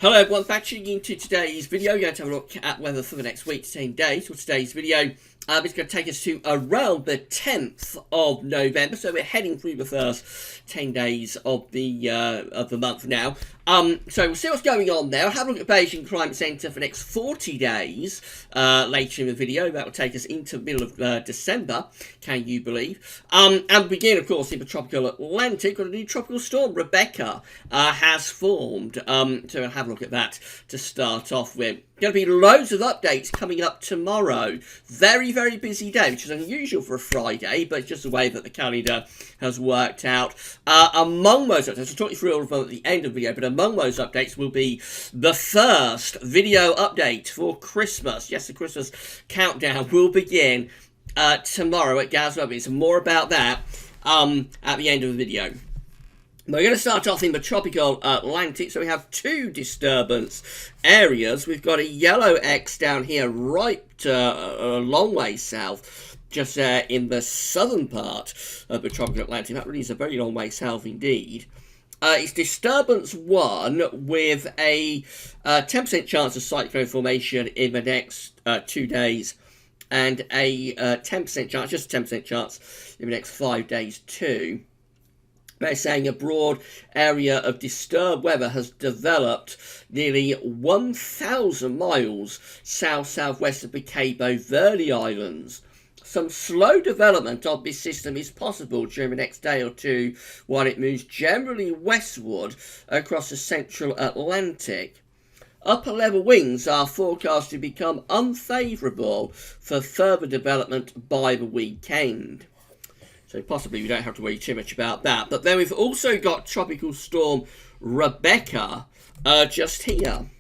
Hello everyone, back tuning into today's video. We're going to have a look at weather for the next week to 10 days. For today's video, it's going to take us to around the 10th of November. So we're heading through the first 10 days of the month now. So we'll see what's going on there. I'll have a look at Beijing Climate Centre for the next 40 days later in the video. That will take us into the middle of December, can you believe? And begin, of course, in the tropical Atlantic. Got a new tropical storm, Rebecca, has formed. So we'll have a look at that to start off with. Going to be loads of updates coming up tomorrow. Very, very busy day, which is unusual for a Friday, but it's just the way that the calendar has worked out. Among those updates, I'll talk you through all of them at the end of the video, but among those updates will be the first video update for Christmas. Yes, the Christmas countdown will begin tomorrow at Gazwell. So more about that at the end of the video. We're going to start off in the tropical Atlantic, so we have two disturbance areas. We've got a yellow X down here, right a long way south, just in the southern part of the tropical Atlantic. That really is a very long way south indeed. It's disturbance 1 with a 10% chance of cyclone formation in the next 2 days, and a 10% chance, just a 10% chance in the next 5 days too. They're saying a broad area of disturbed weather has developed nearly 1,000 miles south-southwest of the Cabo Verde Islands. Some slow development of this system is possible during the next day or two while it moves generally westward across the central Atlantic. Upper level winds are forecast to become unfavourable for further development by the weekend. So possibly we don't have to worry too much about that. But then we've also got Tropical Storm Rebecca just here.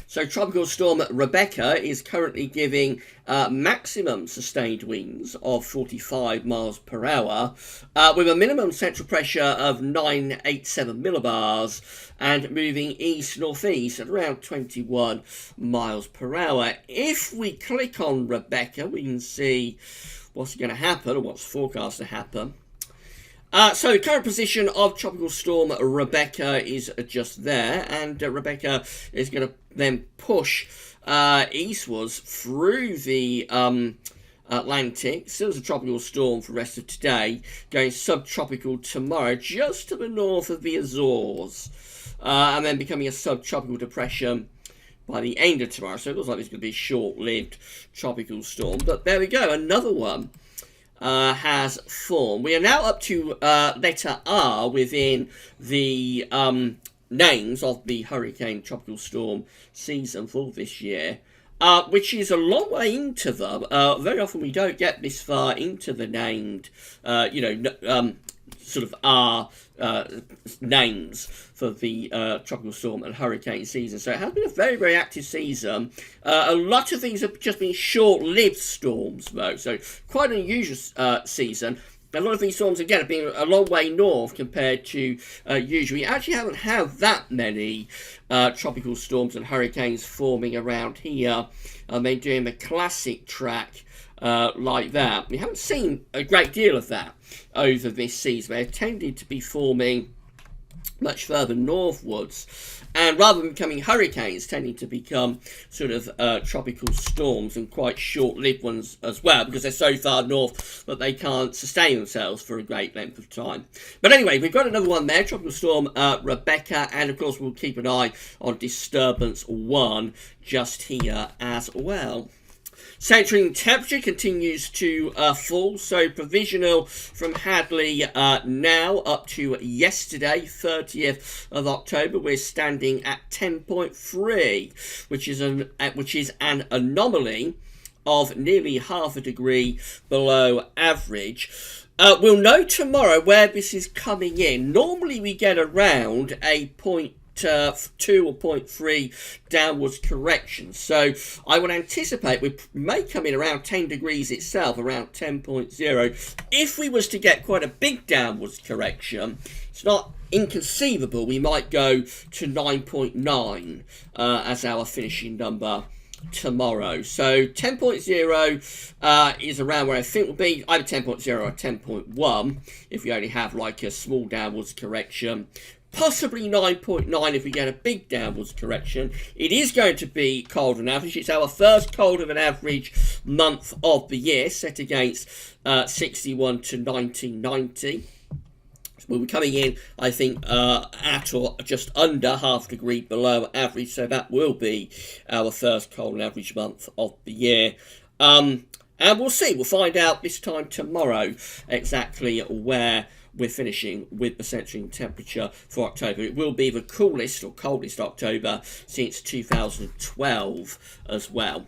So Tropical Storm Rebecca is currently giving maximum sustained winds of 45 miles per hour with a minimum central pressure of 987 millibars and moving east-northeast at around 21 miles per hour. If we click on Rebecca, we can see what's going to happen, or what's forecast to happen. So the current position of Tropical Storm Rebecca is just there, and Rebecca is going to then push eastwards through the Atlantic, still as a tropical storm for the rest of today, going subtropical tomorrow, just to the north of the Azores, and then becoming a subtropical depression by the end of tomorrow. So it looks like it's going to be a short-lived tropical storm. But there we go, another one has formed. We are now up to letter R within the names of the hurricane tropical storm season for this year, which is a long way into them. Very often we don't get this far into the named, sort of R names for the tropical storm and hurricane season. So it has been a very, very active season. A lot of things have just been short-lived storms, though. So quite an unusual season. A lot of these storms, again, have been a long way north compared to usual. We actually haven't had that many tropical storms and hurricanes forming around here. They're doing the classic track like that. We haven't seen a great deal of that over this season. They've tended to be forming much further northwards, and rather than becoming hurricanes, tending to become sort of tropical storms, and quite short-lived ones as well, because they're so far north that they can't sustain themselves for a great length of time. But anyway, we've got another one there, Tropical Storm Rebecca, and of course we'll keep an eye on Disturbance 1 just here as well. Centering temperature continues to fall, so provisional from Hadley now up to yesterday, 30th of October, we're standing at 10.3, which is an anomaly of nearly half a degree below average. We'll know tomorrow where this is coming in. Normally we get around a 0.2 or 0.3 downwards correction, so I would anticipate we may come in around 10 degrees itself, around 10.0. If we was to get quite a big downwards correction, it's not inconceivable we might go to 9.9 as our finishing number tomorrow. So 10.0 is around where I think we'll be, either 10.0 or 10.1 if we only have like a small downwards correction. possibly 9.9 if we get a big downwards correction. It is going to be colder than average. It's our first colder than average month of the year, set against 61 to 1990. We'll be coming in, I think, at or just under half a degree below average, so that will be our first cold and average month of the year. And we'll see. We'll find out this time tomorrow exactly where we're finishing with the central temperature for October. It will be the coolest or coldest October since 2012 as well.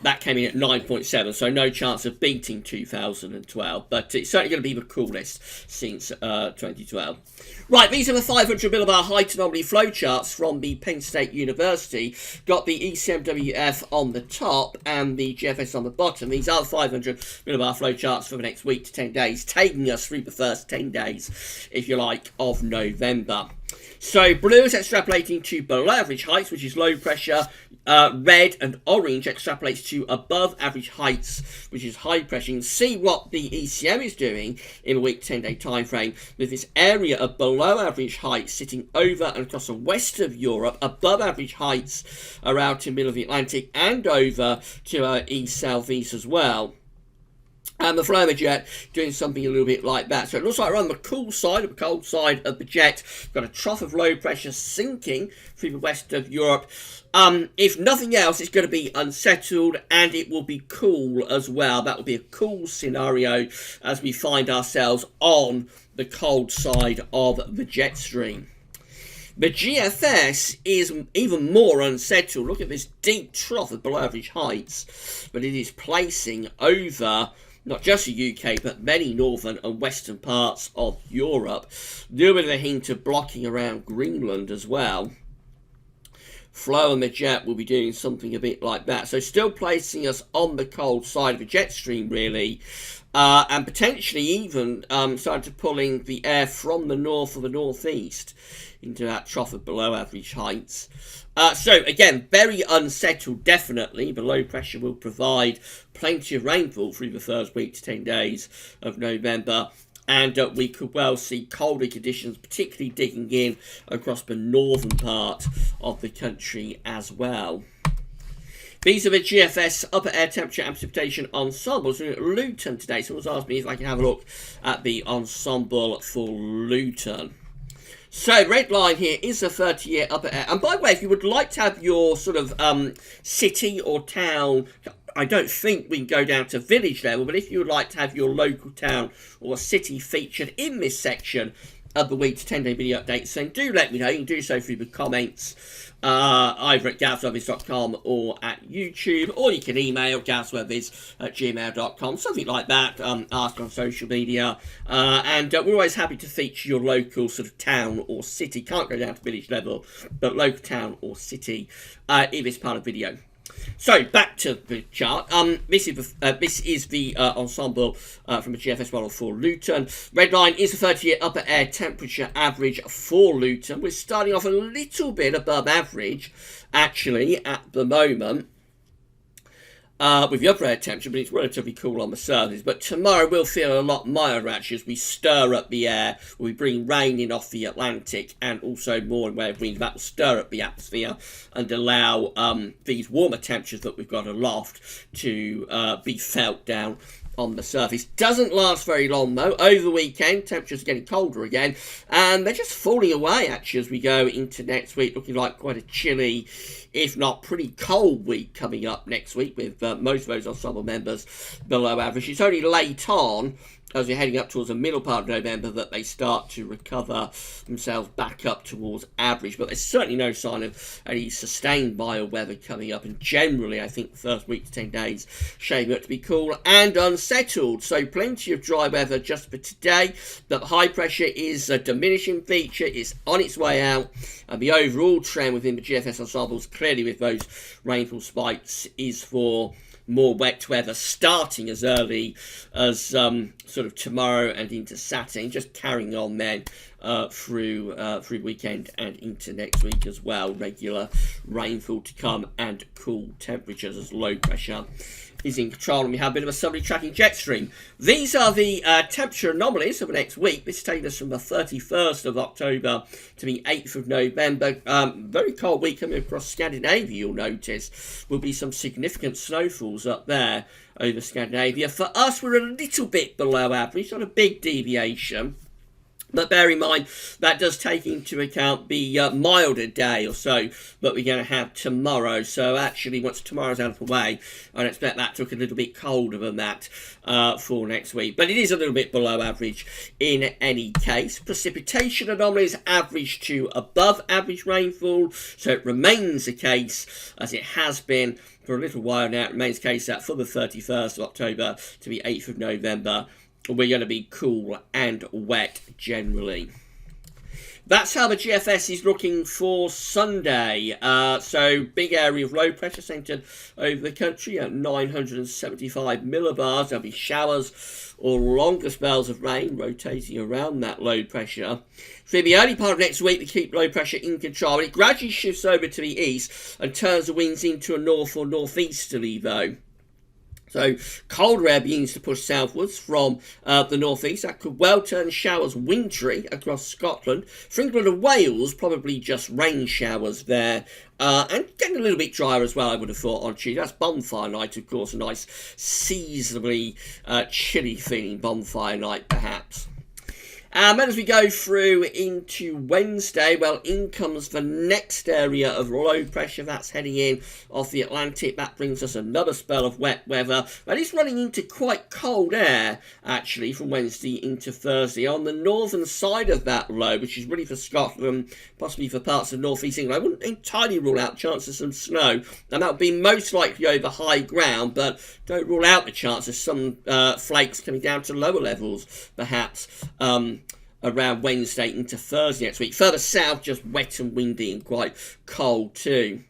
That came in at 9.7, so no chance of beating 2012, but it's certainly going to be the coolest since 2012. Right, these are the 500 millibar height anomaly flowcharts from the Penn State University. Got the ECMWF on the top and the GFS on the bottom. These are 500 millibar flowcharts for the next week to 10 days, taking us through the first 10 days, if you like, of November. So blue is extrapolating to below average heights, which is low pressure. Red and orange extrapolates to above average heights, which is high pressure. You can see what the ECM is doing in a week 10-day time frame with this area of below average heights sitting over and across the west of Europe, above average heights around to the middle of the Atlantic and over to our east-southeast as well. And the flow of the jet doing something a little bit like that. So it looks like we're on the cool side, or the cold side of the jet. We've got a trough of low pressure sinking through the west of Europe. If nothing else, it's going to be unsettled and it will be cool as well. That will be a cool scenario as we find ourselves on the cold side of the jet stream. The GFS is even more unsettled. Look at this deep trough of below average heights, but it is placing over not just the UK, but many northern and western parts of Europe. A little bit of a hint of blocking around Greenland as well. Flow and the jet will be doing something a bit like that. So still placing us on the cold side of the jet stream, really. And potentially even starting to pulling the air from the north or the northeast into that trough of below average heights. So again, very unsettled, definitely. The low pressure will provide plenty of rainfall through the first week to 10 days of November. And we could well see colder conditions, particularly digging in across the northern part of the country as well. These are the GFS upper air temperature and precipitation ensembles. We're at Luton today. Someone's asked me if I can have a look at the ensemble for Luton. So, red line here is a 30-year upper air. And by the way, if you would like to have your sort of city or town, I don't think we can go down to village level, but if you would like to have your local town or city featured in this section of the week's 10-day video updates, then do let me know. You can do so through the comments, either at gavswervis.com or at YouTube, or you can email gavswervis@gmail.com, something like that. Ask on social media, and we're always happy to feature your local sort of town or city. Can't go down to village level, but local town or city in this part of the video. So back to the chart. This is the ensemble from the GFS model for Luton. Red line is the 30-year upper air temperature average for Luton. We're starting off a little bit above average, actually, at the moment. With the upper air temperature, but it's relatively cool on the surface. But tomorrow we'll feel a lot milder actually as we stir up the air. We bring rain in off the Atlantic and also more in way of wind. That will stir up the atmosphere and allow these warmer temperatures that we've got aloft to be felt down on the surface. Doesn't last very long though. Over the weekend, temperatures are getting colder again, and they're just falling away actually as we go into next week, looking like quite a chilly, if not pretty cold week coming up next week with most of those ensemble members below average. It's only late on, as we're heading up towards the middle part of November, that they start to recover themselves back up towards average. But there's certainly no sign of any sustained mild weather coming up. And generally, I think the first week to 10 days shaping up to be cool and unsettled. So plenty of dry weather just for today. But high pressure is a diminishing feature. It's on its way out. And the overall trend within the GFS ensembles, clearly with those rainfall spikes, is for more wet weather starting as early as sort of tomorrow and into Saturday, just carrying on then through weekend and into next week as well. Regular rainfall to come and cool temperatures as low pressure is in control, and we have a bit of a southerly tracking jet stream. These are the temperature anomalies of the next week. This is taking us from the 31st of October to the 8th of November. Very cold week coming across Scandinavia, you'll notice. Will be some significant snowfalls up there over Scandinavia. For us, we're a little bit below average, not a big deviation. But bear in mind, that does take into account the milder day or so that we're going to have tomorrow. So actually, once tomorrow's out of the way, I'd expect that to look a little bit colder than that for next week. But it is a little bit below average in any case. Precipitation anomalies average to above average rainfall. So it remains the case, as it has been for a little while now. It remains the case that from the 31st of October to the 8th of November, we're going to be cool and wet generally. That's how the GFS is looking for Sunday. So big area of low pressure centred over the country at 975 millibars. There'll be showers or longer spells of rain rotating around that low pressure. For the early part of next week, we keep low pressure in control. It gradually shifts over to the east and turns the winds into a north or northeasterly though. So colder air begins to push southwards from the northeast. That could well turn showers wintry across Scotland. For England and Wales, probably just rain showers there. And getting a little bit drier as well, I would have thought, on Tuesday. That's bonfire night, of course, a nice seasonably chilly feeling bonfire night, perhaps. And as we go through into Wednesday, well, in comes the next area of low pressure. That's heading in off the Atlantic. That brings us another spell of wet weather. But it's running into quite cold air, actually, from Wednesday into Thursday. On the northern side of that low, which is really for Scotland, possibly for parts of northeast England, I wouldn't entirely rule out chance of some snow. And that would be most likely over high ground, but don't rule out the chance of some flakes coming down to lower levels, perhaps, around Wednesday into Thursday next week. Further south, just wet and windy and quite cold too.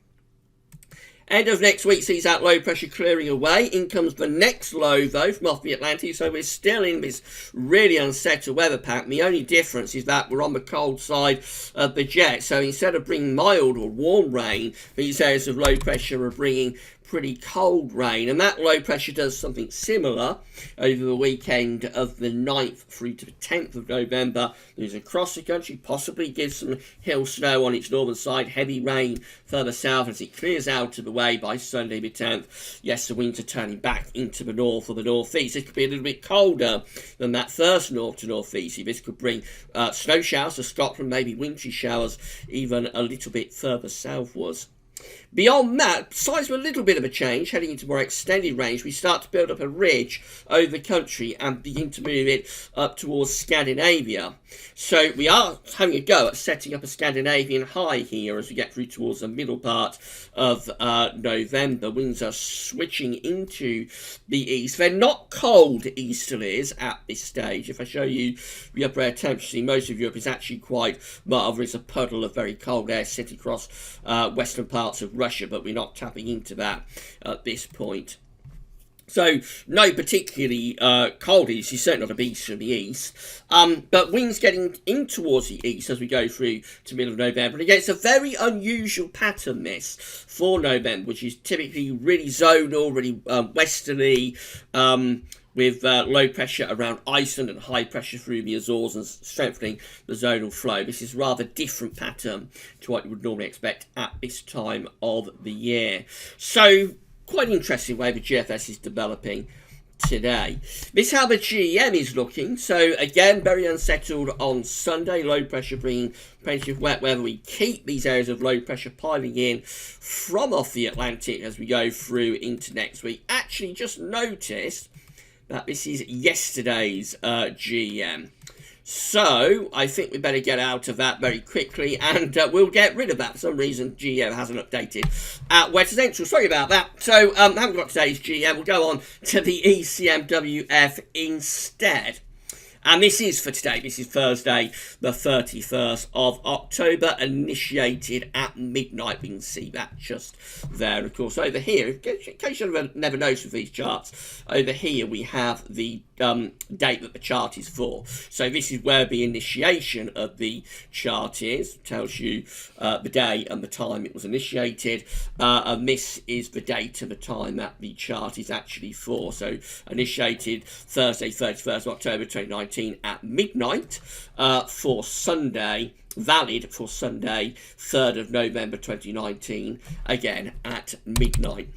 End of next week sees that low pressure clearing away. In comes the next low, though, from off the Atlantic. So we're still in this really unsettled weather pattern. The only difference is that we're on the cold side of the jet. So instead of bringing mild or warm rain, these areas of low pressure are bringing pretty cold rain, and that low pressure does something similar over the weekend of the 9th through to the 10th of November. Moves across the country, possibly gives some hill snow on its northern side, heavy rain further south as it clears out of the way by Sunday the 10th. Yes, the winds are turning back into the north or the northeast. It could be a little bit colder than that first north to northeast. This could bring snow showers to Scotland, maybe wintry showers even a little bit further southwards. Beyond that, besides a little bit of a change, heading into more extended range, we start to build up a ridge over the country and begin to move it up towards Scandinavia. So we are having a go at setting up a Scandinavian high here as we get through towards the middle part of November. Winds are switching into the east. They're not cold easterlies at this stage. If I show you the upper air temperature, see most of Europe is actually quite mild. There's a puddle of very cold air sitting across western parts of Russia, but we're not tapping into that at this point. So no particularly cold east, it's certainly not a beast from the east, but winds getting in towards the east as we go through to middle of November. And again, it's a very unusual pattern this for November, which is typically really zonal, really westerly, with low pressure around Iceland and high pressure through the Azores and strengthening the zonal flow. This is a rather different pattern to what you would normally expect at this time of the year. So quite interesting way the GFS is developing today. This is how the GEM is looking. So again, very unsettled on Sunday. Low pressure bringing plenty of wet weather. We keep these areas of low pressure piling in from off the Atlantic as we go through into next week. Actually, just noticed that this is yesterday's GEM. So I think we better get out of that very quickly, and we'll get rid of that. For some reason, GEM hasn't updated at West Central. Sorry about that. So haven't got today's GEM. We'll go on to the ECMWF instead. And this is for today. This is Thursday, the 31st of October, initiated at midnight. We can see that just there. Of course, over here, in case you've never noticed with these charts, over here we have the date that the chart is for. So this is where the initiation of the chart is. It tells you the day and the time it was initiated. And this is the date and the time that the chart is actually for. So initiated Thursday, 31st of October 2019 at midnight, for Sunday, valid for Sunday, 3rd of November 2019, again at midnight.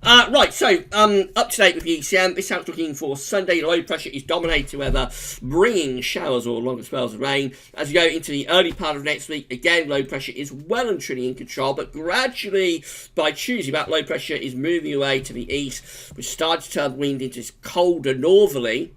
Right, so up to date with the ECM. This house looking for Sunday. Low pressure is dominating weather, bringing showers or longer spells of rain. As we go into the early part of next week, again, low pressure is well and truly in control, but gradually by Tuesday, that low pressure is moving away to the east, which starts to turn wind into this colder northerly.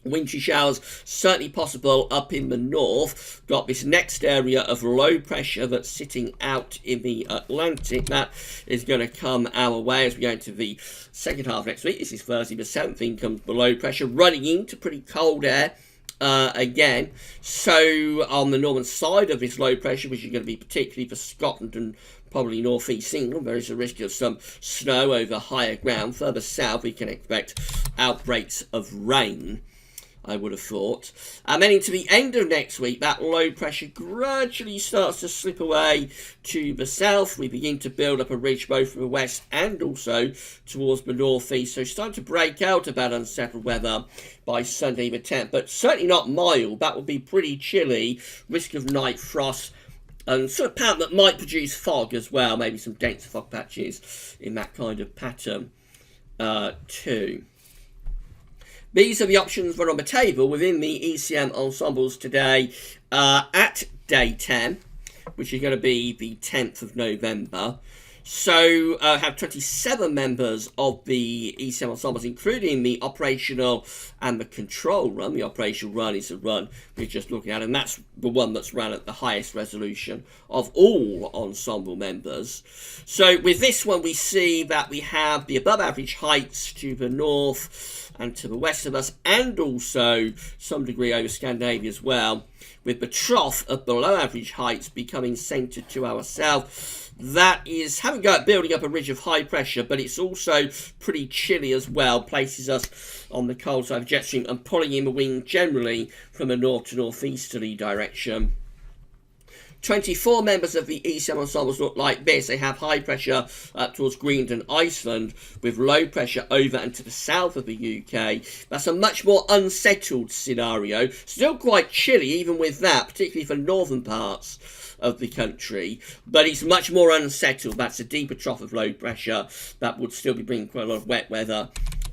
Wintry showers certainly possible up in the north. Got this next area of low pressure that's sitting out in the Atlantic. That is going to come our way as we go into the second half next week. This is Thursday the 7th. In comes the low pressure running into pretty cold air again. So on the northern side of this low pressure, which is going to be particularly for Scotland and probably North East England, there is a risk of some snow over higher ground. Further south, we can expect outbreaks of rain, I would have thought. And then into the end of next week, that low pressure gradually starts to slip away to the south. We begin to build up a ridge both from the west and also towards the northeast. So starting to break out of that unsettled weather by Sunday the 10th, but certainly not mild. That would be pretty chilly. Risk of night frost and sort of pattern that might produce fog as well. Maybe some dense fog patches in that kind of pattern too. These are the options that are on the table within the ECM ensembles today at day 10, which is going to be the 10th of November. So have 27 members of the ECM ensembles, including the operational and the control run. The operational run is the run we're just looking at, and that's the one that's run at the highest resolution of all ensemble members. So with this one, we see that we have the above average heights to the north and to the west of us, and also some degree over Scandinavia as well, with the trough of below average heights becoming centred to our south. That is having go at building up a ridge of high pressure, but it's also pretty chilly as well, places us on the cold side of jet stream and pulling in the wind generally from a north to northeasterly direction. 24 members of the ECM ensembles look like this. They have high pressure up towards Greenland and Iceland, with low pressure over and to the south of the UK. That's a much more unsettled scenario. Still quite chilly even with that, particularly for northern parts of the country, but it's much more unsettled. That's a deeper trough of low pressure that would still be bringing quite a lot of wet weather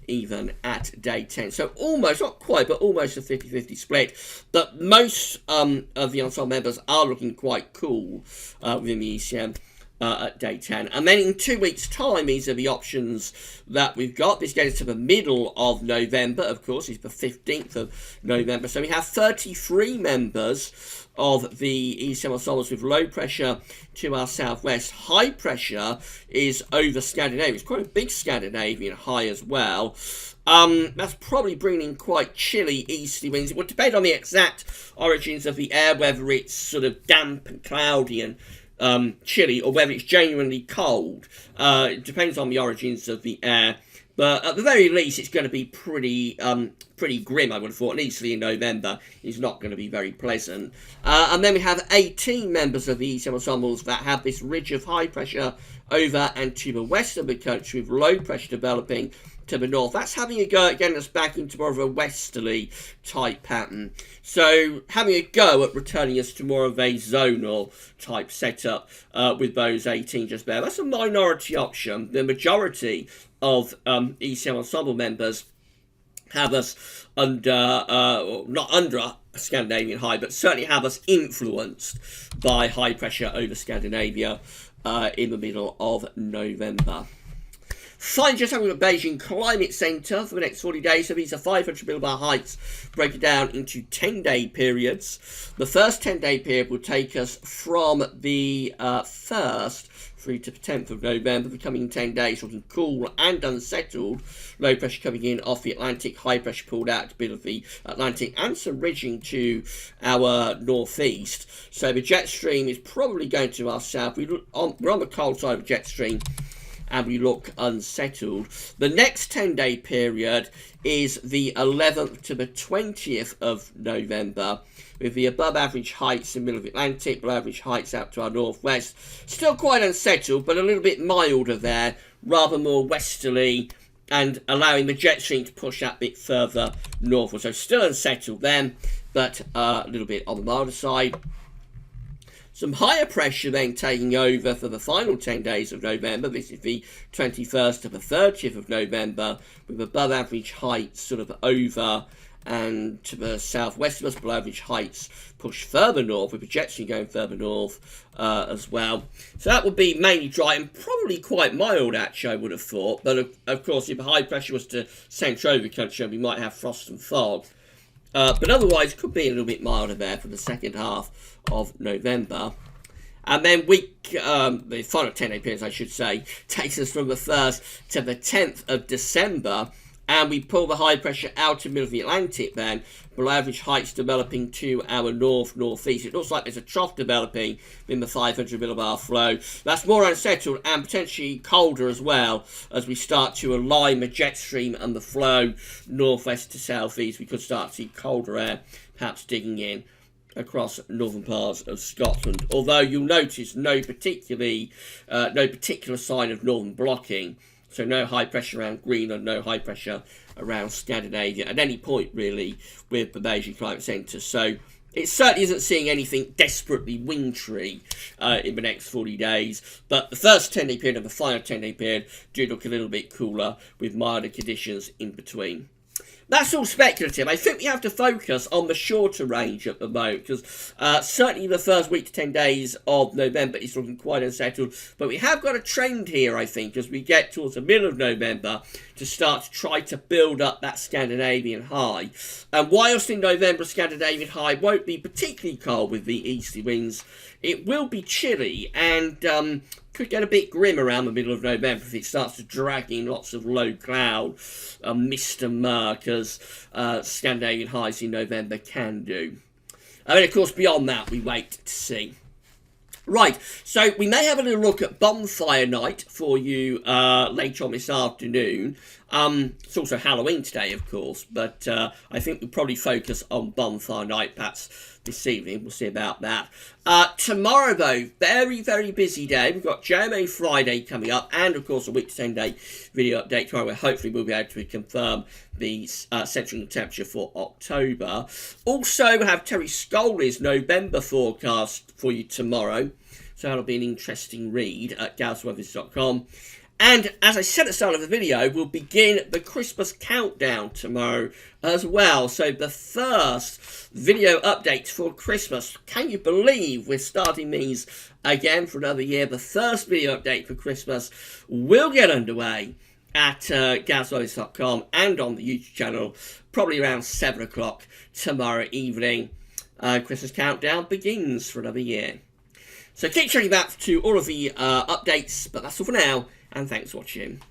even at day 10. So almost, not quite, but almost a 50-50 split. But most of the ensemble members are looking quite cool within the ECM at day 10. And then in 2 weeks' time, these are the options that we've got. This gets to the middle of November, of course. It's the 15th of November. So we have 33 members of the ECM ensembles with low pressure to our southwest. High pressure is over Scandinavia. It's quite a big Scandinavian high as well. That's probably bringing in quite chilly easterly winds. It would depend on the exact origins of the air, whether it's sort of damp and cloudy and chilly, or whether it's genuinely cold. It depends on the origins of the air. But at the very least, it's going to be pretty grim, I would have thought. And easterly in November is not going to be very pleasant. And then we have 18 members of the ECM ensembles that have this ridge of high pressure over and to the west of the country, with low pressure developing to the north. That's having a go at getting us back into more of a westerly type pattern. So having a go at returning us to more of a zonal type setup with those 18 just there. That's a minority option. The majority of ECM ensemble members have us under, not under a Scandinavian high, but certainly have us influenced by high pressure over Scandinavia in the middle of November. Finally, just having a Beijing Climate Centre for the next 40 days. So these are 500 millibar heights, break it down into 10-day periods. The first 10-day period will take us from the 1st through to the 10th of November, the coming 10 days, looking cool and unsettled. Low pressure coming in off the Atlantic, high pressure pulled out to a bit of the Atlantic, and some ridging to our northeast. So the jet stream is probably going to our south. We're on the cold side of the jet stream, and we look unsettled. The next 10-day period is the 11th to the 20th of November, with the above average heights in the middle of the Atlantic, below average heights out to our northwest. Still quite unsettled, but a little bit milder there, rather more westerly, and allowing the jet stream to push that bit further northward. So still unsettled then, but a little bit on the milder side. Some higher pressure then taking over for the final 10 days of November. This is the 21st to the 30th of November, with above average heights sort of over and to the southwest of us, below average heights push further north, with the jet stream going further north as well. So that would be mainly dry and probably quite mild, actually, I would have thought. But of course, if the high pressure was to centre over the country, we might have frost and fog. But otherwise, could be a little bit milder there for the second half of November. And then the final 10-day period, I should say, takes us from the 1st to the 10th of December. And we pull the high pressure out of the middle of the Atlantic then, below average heights developing to our north-northeast. It looks like there's a trough developing in the 500 millibar flow. That's more unsettled and potentially colder as well, as we start to align the jet stream and the flow northwest to southeast. We could start to see colder air perhaps digging in across northern parts of Scotland. Although you'll notice no particular sign of northern blocking. So no high pressure around Greenland, no high pressure around Scandinavia at any point, really, with the Beijing Climate Centre. So it certainly isn't seeing anything desperately wintry in the next 40 days. But the first 10-day period and the final 10-day period do look a little bit cooler, with milder conditions in between. That's all speculative. I think we have to focus on the shorter range at the moment, because certainly the first week to 10 days of November is looking quite unsettled. But we have got a trend here, I think, as we get towards the middle of November, to start to try to build up that Scandinavian high. And whilst in November, Scandinavian high won't be particularly cold with the easterly winds, it will be chilly and could get a bit grim around the middle of November if it starts to drag in lots of low cloud, mist and murk, as Scandinavian highs in November can do. I mean, of course, beyond that, we wait to see. Right, so we may have a little look at bonfire night for you later on this afternoon. It's also Halloween today, of course, but I think we'll probably focus on bonfire night perhaps this evening. We'll see about that. Tomorrow, though, very, very busy day. We've got JMA Friday coming up, and, of course, a week to 10-day video update tomorrow, where hopefully we'll be able to confirm the central temperature for October. Also, we have Terry Scoley's November forecast for you tomorrow. So that'll be an interesting read at galsweathers.com. And as I said at the start of the video, we'll begin the Christmas countdown tomorrow as well. So the first video update for Christmas. Can you believe we're starting these again for another year? The first video update for Christmas will get underway at galsweathers.com and on the YouTube channel, probably around 7 o'clock tomorrow evening. Christmas countdown begins for another year. So keep checking back to all of the updates, but that's all for now, and thanks for watching.